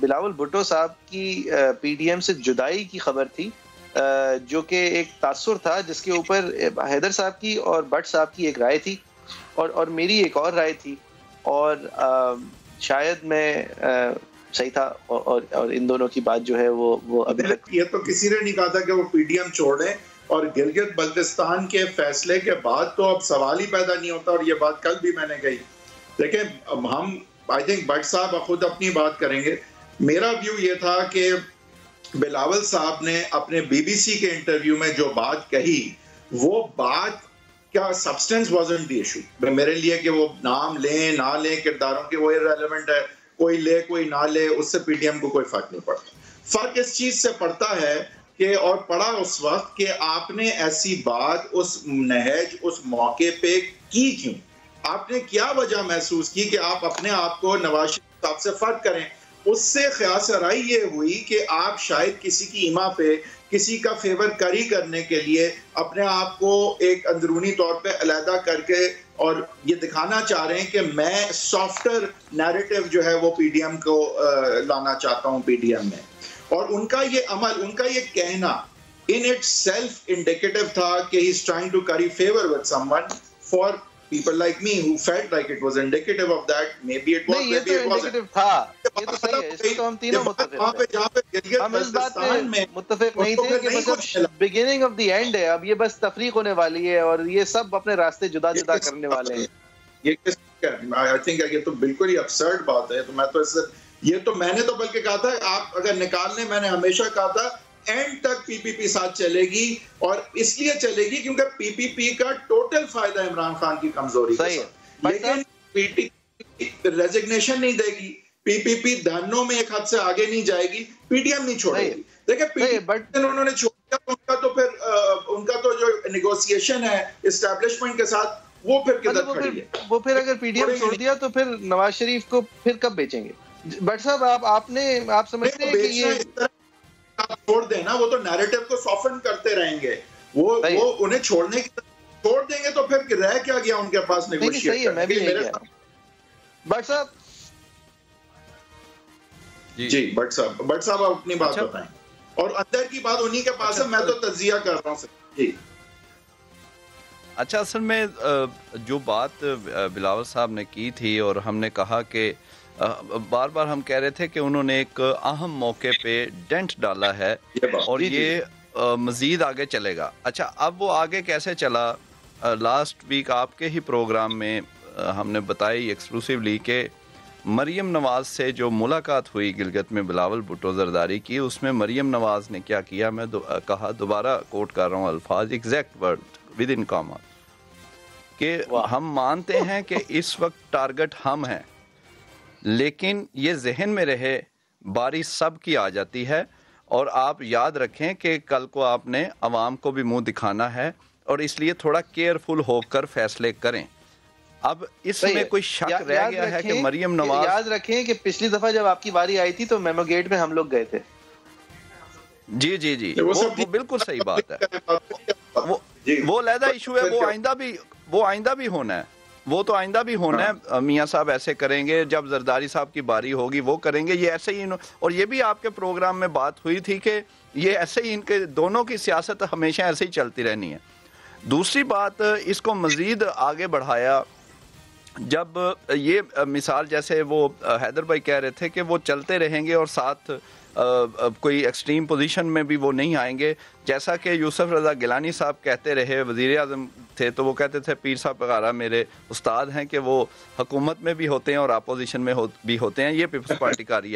بلاول بھٹو صاحب کی P D M سے جدائی کی خبر تھی، جو کہ ایک تاثر تھا جس کے اوپر حیدر صاحب کی اور بٹ صاحب کی ایک رائے تھی اور میری ایک اور رائے تھی، اور شاید میں صحیح تھا، اور ان دونوں کی بات جو ہے وہ ابھی تک یہ تو کسی نے نہیں کہا تھا کہ وہ پی ڈی ایم چھوڑیں، اور گلگت بلتستان کے فیصلے کے بعد تو اب سوال ہی پیدا نہیں ہوتا، اور یہ بات کل بھی میں نے کہی. دیکھیں ہم آئی تھنک بٹ صاحب خود اپنی بات کریں گے. میرا ویو یہ تھا کہ بلاول صاحب نے اپنے بی بی سی کے انٹرویو میں جو بات کہی، وہ بات کیا سبسٹنس وازنٹ دی ایشو. میرے لیے کہ وہ نام لیں نہ لیں کرداروں کے، وہ ارریلیونٹ ہے، کوئی لے کوئی نہ لے، اس سے پی ڈی ایم کو کوئی فرق نہیں پڑتا. فرق اس چیز سے پڑتا ہے کہ، اور پڑا اس وقت کہ آپ نے ایسی بات اس نہج اس موقع پہ کی کیوں؟ آپ نے کیا وجہ محسوس کی کہ آپ اپنے آپ کو نواز شریف صاحب سے فرق کریں؟ اس سے خیاس آرائی یہ ہوئی کہ آپ شاید کسی کی ایما پہ کسی کا فیور کری کرنے کے لیے اپنے آپ کو ایک اندرونی طور پہ علیحدہ کر کے اور یہ دکھانا چاہ رہے ہیں کہ میں سافٹر نیریٹو جو ہے وہ پی ڈی ایم کو لانا چاہتا ہوں پی ڈی ایم میں. اور ان کا یہ عمل، ان کا یہ کہنا in itself indicative تھا کہ he is trying to curry favor with someone. For people like me who felt like it was indicative of that, maybe it was, maybe it wasn't. تھا، یہ تو صحیح ہے، اس پہ تو ہم تینوں متفق ہیں. ہم اس بات پہ متفق نہیں تھے کہ مطلب beginning of the end ہے، اب یہ بس تفریق ہونے والی ہے اور یہ سب اپنے راستے جدا جدا کرنے والے ہیں. یہ کس I think یہ تو بالکل ہی absurd بات ہے. تو میں تو اس سے یہ تو میں نے تو بلکہ کہا تھا آپ اگر نکالنے، میں نے ہمیشہ کہا تھا اینڈ تک پی پی پی ساتھ چلے گی، اور اس لیے چلے گی کیونکہ پی پی پی کا ٹوٹل فائدہ عمران خان کی کمزوری کا ہے. لیکن پی ٹی پی ریزگنیشن نہیں دے گی، پی پی پی دھنوں میں ایک حد سے آگے نہیں جائے گی، پی ڈی ایم نہیں چھوڑے گی. دیکھیں پی ڈی ایم انہوں نے چھوڑ دیا، ان کا تو پھر ان کا تو جو نیگوسیشن ہے اسٹیبلشمنٹ کے ساتھ وہ پھر کدھر کھڑی ہے. وہ پھر اگر پی ڈی ایم چھوڑ دیا تو پھر نواز شریف کو پھر کب بیچیں گے؟ بٹ صاحب آپ سمجھتے ہیں کہ یہ چھوڑ دیں نا، وہ تو نیریٹو کو سافن کرتے رہیں گے، وہ انہیں چھوڑنے کی چھوڑ دیں گے تو پھر رہ کیا گیا ان کے پاس نیگوشیٹ کرنے کے لیے. بٹ صاحب جی بٹ صاحب آپ اپنی بات بتائیں، اور اندر کی بات انہی کے پاس ہے، میں تو تجزیہ کر رہا ہوں. جی اچھا، اصل میں جو بات بلاول صاحب نے کی تھی، اور ہم نے کہا کہ بار بار ہم کہہ رہے تھے کہ انہوں نے ایک اہم موقع پہ ڈینٹ ڈالا ہے اور یہ مزید آگے چلے گا. اچھا، اب وہ آگے کیسے چلا؟ لاسٹ ویک آپ کے ہی پروگرام میں ہم نے بتائی ایکسکلوسیولی کہ مریم نواز سے جو ملاقات ہوئی گلگت میں بلاول بھٹو زرداری کی، اس میں مریم نواز نے کیا کیا، میں کہا، دوبارہ کوٹ کر رہا ہوں الفاظ، exact word within comma, کہ ہم مانتے ہیں کہ اس وقت ٹارگٹ ہم ہیں، لیکن یہ ذہن میں رہے باری سب کی آ جاتی ہے، اور آپ یاد رکھیں کہ کل کو آپ نے عوام کو بھی منہ دکھانا ہے، اور اس لیے تھوڑا کیئرفل ہو کر فیصلے کریں. اب اس میں کوئی شک رہ گیا ہے کہ مریم نواز، یاد رکھیں کہ پچھلی دفعہ جب آپ کی باری آئی تھی تو میمو گیٹ میں ہم لوگ گئے تھے. جی وہ بالکل صحیح بات ہے، وہ علیحدہ ایشو ہے، وہ آئندہ بھی ہونا ہے، وہ تو آئندہ بھی ہونا ہے. میاں صاحب ایسے کریں گے، جب زرداری صاحب کی باری ہوگی وہ کریں گے، یہ ایسے ہی. اور یہ بھی آپ کے پروگرام میں بات ہوئی تھی کہ یہ ایسے ہی ان کے دونوں کی سیاست ہمیشہ ایسے ہی چلتی رہنی ہے. دوسری بات، اس کو مزید آگے بڑھایا جب یہ مثال، جیسے وہ حیدر بھائی کہہ رہے تھے کہ وہ چلتے رہیں گے اور ساتھ کوئی ایکسٹریم پوزیشن میں بھی وہ نہیں آئیں گے، جیسا کہ یوسف رضا گیلانی صاحب کہتے رہے، وزیر اعظم تھے تو وہ کہتے تھے پیر صاحب وغیرہ میرے استاد ہیں کہ وہ حکومت میں بھی ہوتے ہیں اور اپوزیشن میں بھی ہوتے ہیں. یہ پیپلز پارٹی کا